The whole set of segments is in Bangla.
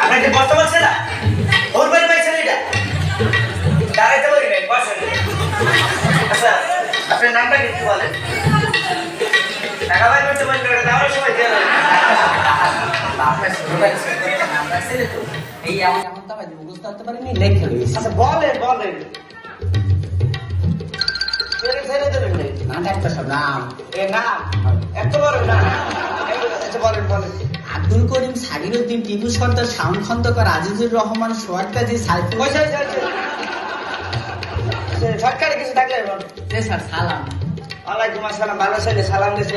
আপনাকে বলতে বলছে না ওর বাড়ি পাইছেন এটা দাঁড়াইতে পারি নাই বসেন। আচ্ছা আপনার নামটা কি বলেন? টাকা বাই করতে বলতে তাহলে সবাই দিয়ে এই এমন তো মুখস্থ করতে পারিনি লেখে দিয়েছি। আচ্ছা বলেন বলেন আব্দুল করিম, সাগিরউদ্দিন, টিপু সর্দার, শাওন খন্দকার, আজিজুর রহমান, সোহাগ কাজী, সাইফুল। সরকারি কিছু থাকলে স্যার সালাম। ওয়ালাইকুম আসসালাম। ভালো ছেলে সালাম দিয়েছে।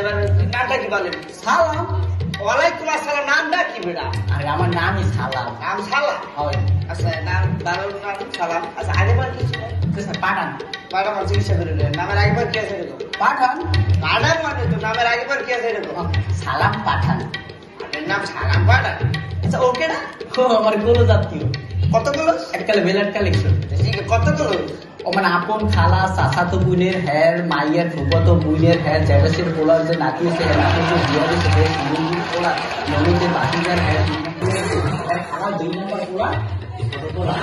নামটা কি বলেন? সালাম। ওয়ালাইকুম আসসালাম। নামটা কি বেটা? আরে আমার নামই সালাম। নাম সালাম? হয়। আচ্ছা নাম ভালো নাম সালাম। আচ্ছা আগেবার কি ছিল? স্যার পাঠান। পাঠান চিকিৎসা করে নেন। নামের আগেবার কি আছে এরকম? পাঠান। পাঠান মানে তো নামের আগেবার কি আছে এরকম? সালাম পাঠান। আপনার নাম সালাম পাঠান? আচ্ছা ওকে না? ও আমার গোলো জাতীয়। কতগুলো? এককালে বেলার কালেকশন। কতগুলো? ও মানে আপন খালা, চাচাতো বোনের হ্যার, মাইয়ের ফুফাতো বোনের হ্যার, জেঠাসের পোলার যে নাতি হচ্ছে নাতি যে বিয়া দিচ্ছে নন্দীর পোলা, নন্দীর বাতিজার হ্যার, খালা 2 নম্বর পোলা, ছোট পোলা।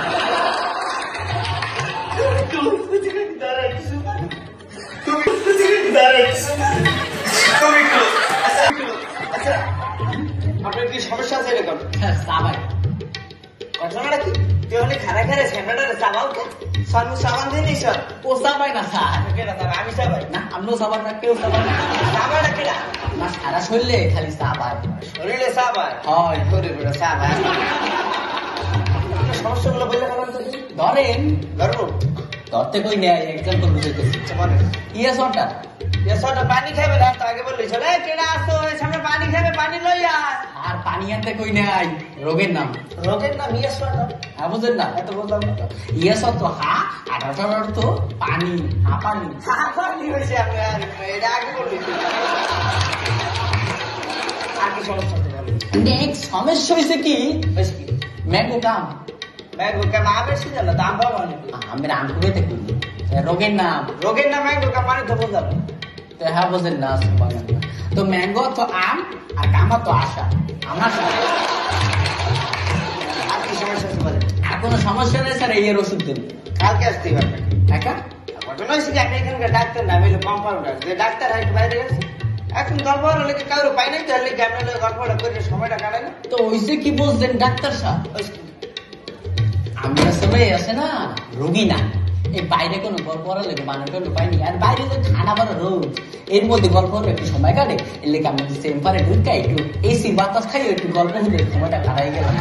আপনার কি সমস্যা আছে এরকম? হ্যাঁ সাবাই। ঘটনাটা কি? তুই অনেক খারা খারে স্যান্ডাটা চাবাও কে? সানু সাবান দিয়ে নিস। ও সাবাই না স্যার। আমি চাবাই না আমিও সাবাই না, কেউ সাবাই না। চাবাটা কেনা? না সারা শরীরে খালি সাবাই। শরীরে চাবাই? হয়। করে বেড়া চাবাই। সমস্যাগুলো বললে কেমন তো? ধরেন ধরবো ধরতে কই নেয় এক্সাম্পল বুঝাইতেছি। ইয়া সরটা পানি খাবে না? তো আগে বললি চলে কেনা আসতো সামনে পানি খাবে, পানি লই আর পানি আনতে কই নেয় রোগের নাম। রোগের নাম ইয়াসটা? হ্যাঁ বুঝেন না? এত বললাম না তো। ইয়াস তো হা আর ওটার অর্থ পানি। হা পানি। পানি হয়েছে আপনি এটা আগে বললি। আর কি সমস্যা হতে পারে? নেক্সট সমস্যা হয়েছে কি ম্যাঙ্গো কাম। ম্যাঙ্গো কাম আমের সিজন দাম পাবো অনেক। আমি রান করতে করি রোগের নাম। রোগের নাম ম্যাঙ্গো কাম মানে তো বললাম। তো হ্যাঁ বুঝেন না তো ম্যাঙ্গো তো আম আর কামা তো আশা। আমার আর কি সমস্যা হতে পারে? আর কোনো সমস্যা নেই স্যার, এই এর ওষুধ দিন। কালকে আসতেই পারবেন। একা ঘটনা হয়েছে কি আপনি এখানকার ডাক্তার না হইলে কম্পাউন্ডার, যে ডাক্তার হয়তো বাইরে গেছে এখন গল্প লেগে কারো পাই নাই, তাহলে কি আপনার গল্পটা করে সময়টা কাটায় না? তো ওইসে কি বলছেন ডাক্তার সাহেব? আমি আসলে আছে না রোগী না, এই বাইরে কোনো গল্প করার লেগে মানুষ পাইনি। আর বাইরে তো ঠান্ডা বড় রোদ, এর মধ্যে গল্প হলে একটু সময় কাটে, এর লেগে আমি চেম্বারে ঢুকাই একটু এসি বাতাস খাই একটু গল্প হলে সময়টা কাটাই গেলাম।